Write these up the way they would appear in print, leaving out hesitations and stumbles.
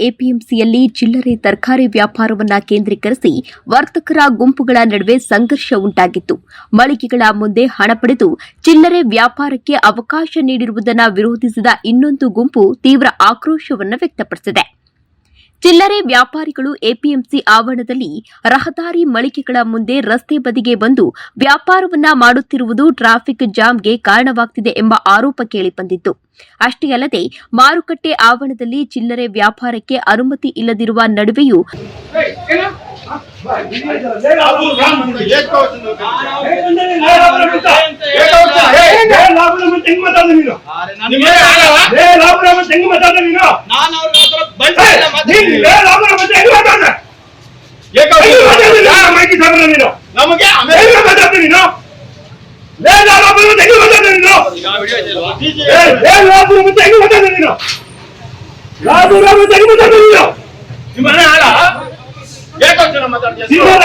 ಎಪಿಎಂಸಿಯಲ್ಲಿ ಚಿಲ್ಲರೆ ತರಕಾರಿ ವ್ಯಾಪಾರವನ್ನ ಕೇಂದ್ರೀಕರಿಸಿ ವರ್ತಕರ ಗುಂಪುಗಳ ನಡುವೆ ಸಂಘರ್ಷ ಉಂಟಾಗಿತ್ತು. ಮಳಿಗೆಗಳ ಮುಂದೆ ಹಣ ಪಡೆದು ಚಿಲ್ಲರೆ ವ್ಯಾಪಾರಕ್ಕೆ ಅವಕಾಶ ನೀಡಿರುವುದನ್ನು ವಿರೋಧಿಸಿದ ಇನ್ನೊಂದು ಗುಂಪು ತೀವ್ರ ಆಕ್ರೋಶವನ್ನು ವ್ಯಕ್ತಪಡಿಸಿದೆ. ಚಿಲ್ಲರೆ ವ್ಯಾಪಾರಿಗಳು ಎಪಿಎಂಸಿ ಆವರಣದಲ್ಲಿ ರಹದಾರಿ ಮಳಿಗೆಗಳ ಮುಂದೆ ರಸ್ತೆ ಬದಿಗೆ ಬಂದು ವ್ಯಾಪಾರವನ್ನ ಮಾಡುತ್ತಿರುವುದು ಟ್ರಾಫಿಕ್ ಜಾಮ್ಗೆ ಕಾರಣವಾಗುತ್ತಿದೆ ಎಂಬ ಆರೋಪ ಕೇಳಿಬಂದಿತ್ತು. ಅಷ್ಟೇ ಅಲ್ಲದೆ ಮಾರುಕಟ್ಟೆ ಆವರಣದಲ್ಲಿ ಚಿಲ್ಲರೆ ವ್ಯಾಪಾರಕ್ಕೆ ಅನುಮತಿ ಇಲ್ಲದಿರುವ ನಡುವೆಯೂ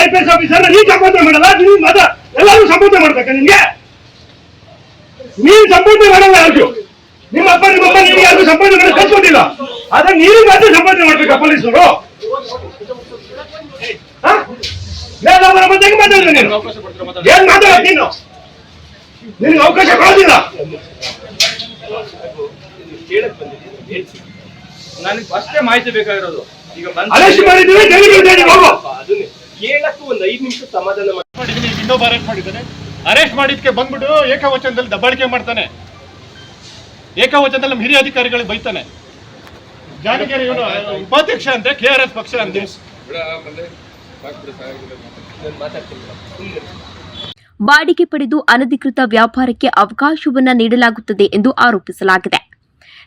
ಐಪಿಎಸ್ ಆಫೀಸರ್ ನೀ ಸಂಬೋಧನೆ ಮಾಡಲ್ಲ, ಎಲ್ಲರೂ ಸಂಬೋಧನೆ ಮಾಡ್ಬೇಕ? ನಿಮ್ಗೆ ನೀನ್ ಸಂಬೋಧನೆ ಮಾಡಲ್ಲ, ಯಾರು ನಿಮ್ಮ ಅಪ್ಪ ನಿಮ್ಗೆ ಯಾರು ಸಂಬೋಧನೆ ಮಾಡಿ ಕಲ್ಸ್ಕೊಟ್ಟಿಲ್ಲ. ಆದ್ರೆ ನೀವು ಮಾತ್ರ ಸಂಬೋಧನೆ ಮಾಡ್ಬೇಕಾ ಪೊಲೀಸರು? ಹೆಂಗ್ ಮಾತಾಡಿದ್ರೆ ನೀನು ಏನ್ ಮಾತಾಡ? ನೀನು ನಿನ್ಗೆ ಅವಕಾಶ ಕೊಡೋದಿಲ್ಲ. ನನಗೆ ಅಷ್ಟೇ ಮಾಹಿತಿ ಬೇಕಾಗಿರೋದು. ಈಗ ಅರೆಸ್ಟ್ ಮಾಡಿದ್ದೀವಿ, ಕೇಳಕ್ಕೂ ಒಂದು 5 ನಿಮಿಷ ಸಮಾಧಾನ ಮಾಡಿದ್ದೀನಿ. ಇನ್ನೊಬ್ಬ ಅರೆಸ್ಟ್ ಮಾಡಿದ್ದಾನೆ. ಅರೆಸ್ಟ್ ಮಾಡಿದ್ಕೆ ಬಂದ್ಬಿಟ್ಟು ಏಕವಚನದಲ್ಲಿ ದಬ್ಬಾಳಿಕೆ ಮಾಡ್ತಾನೆ. ಏಕವಚನದಲ್ಲಿ ನಮ್ಮ ಹಿರಿಯ ಅಧಿಕಾರಿಗಳಿಗೆ ಬೈತಾನೆ. ಜಾನಗಿರಿ ಇವನು ಉಪಾಧ್ಯಕ್ಷ ಅಂತೆ, KRS ಪಕ್ಷ ಅಂತೆ. ಬಾಡಿಗೆ ಪಡೆದು ಅನಧಿಕೃತ ವ್ಯಾಪಾರಕ್ಕೆ ಅವಕಾಶವನ್ನ ನೀಡಲಾಗುತ್ತದೆ ಎಂದು ಆರೋಪಿಸಲಾಗಿದೆ.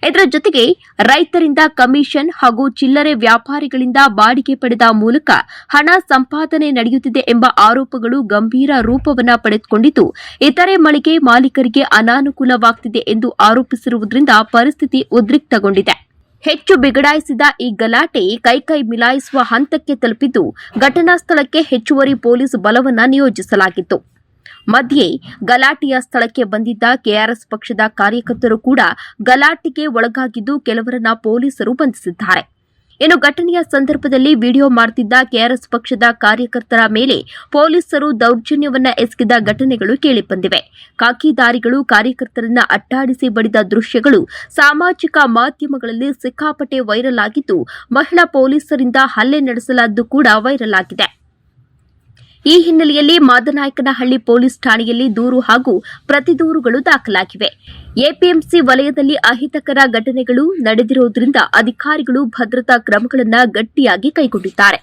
ಇದರ ಜೊತೆಗೆ ರೈತರಿಂದ ಕಮಿಷನ್ ಹಾಗೂ ಚಿಲ್ಲರೆ ವ್ಯಾಪಾರಿಗಳಿಂದ ಬಾಡಿಗೆ ಪಡೆದ ಮೂಲಕ ಹಣ ಸಂಪಾದನೆ ನಡೆಯುತ್ತಿದೆ ಎಂಬ ಆರೋಪಗಳು ಗಂಭೀರ ರೂಪವನ್ನು ಪಡೆದುಕೊಂಡಿದ್ದು, ಇತರೆ ಮಳಿಗೆ ಮಾಲೀಕರಿಗೆ ಅನಾನುಕೂಲವಾಗುತ್ತಿದೆ ಎಂದು ಆರೋಪಿಸಿರುವುದರಿಂದ ಪರಿಸ್ಥಿತಿ ಉದ್ರಿಕ್ತಗೊಂಡಿದೆ. ಹೆಚ್ಚು ಬಿಗಡಾಯಿಸಿದ ಈ ಗಲಾಟೆ ಕೈಕೈ ಮಿಲಾಯಿಸುವ ಹಂತಕ್ಕೆ ತಲುಪಿದ್ದು, ಘಟನಾ ಸ್ಥಳಕ್ಕೆ ಹೆಚ್ಚುವರಿ ಪೊಲೀಸ್ ಬಲವನ್ನು ನಿಯೋಜಿಸಲಾಗಿತ್ತು. ಮಧ್ಯೆ ಗಲಾಟೆಯ ಸ್ಥಳಕ್ಕೆ ಬಂದಿದ್ದ KRS ಪಕ್ಷದ ಕಾರ್ಯಕರ್ತರು ಕೂಡ ಗಲಾಟೆಗೆ ಒಳಗಾಗಿದ್ದು, ಕೆಲವರನ್ನ ಪೊಲೀಸರು ಬಂಧಿಸಿದ್ದಾರೆ. ಇನ್ನು ಘಟನೆಯ ಸಂದರ್ಭದಲ್ಲಿ ವಿಡಿಯೋ ಮಾಡುತ್ತಿದ್ದ KRS ಪಕ್ಷದ ಕಾರ್ಯಕರ್ತರ ಮೇಲೆ ಪೊಲೀಸರು ದೌರ್ಜನ್ಯವನ್ನ ಎಸಗಿದ ಘಟನೆಗಳು ಕೇಳಿಬಂದಿವೆ. ಖಾಕಿದಾರಿಗಳು ಕಾರ್ಯಕರ್ತರನ್ನ ಅಟ್ಟಾಡಿಸಿ ಬಡಿದ ದೃಶ್ಯಗಳು ಸಾಮಾಜಿಕ ಮಾಧ್ಯಮಗಳಲ್ಲಿ ಸಿಕ್ಕಾಪಟ್ಟೆ ವೈರಲ್ ಆಗಿದ್ದು, ಮಹಿಳಾ ಪೊಲೀಸರಿಂದ ಹಲ್ಲೆ ನಡೆಸಲಾದ್ದು ಕೂಡ ವೈರಲ್ ಆಗಿದೆ. ಈ ಹಿನ್ನೆಲೆಯಲ್ಲಿ ಮಾದನಾಯಕನಹಳ್ಳಿ ಪೊಲೀಸ್ ಠಾಣೆಯಲ್ಲಿ ದೂರು ಹಾಗೂ ಪ್ರತಿದೂರುಗಳು ದಾಖಲಾಗಿವೆ. ಎಪಿಎಂಸಿ ವಲಯದಲ್ಲಿ ಅಹಿತಕರ ಘಟನೆಗಳು ನಡೆದಿರುವುದರಿಂದ ಅಧಿಕಾರಿಗಳು ಭದ್ರತಾ ಕ್ರಮಗಳನ್ನು ಗಟ್ಟಿಯಾಗಿ ಕೈಗೊಂಡಿದ್ದಾರೆ.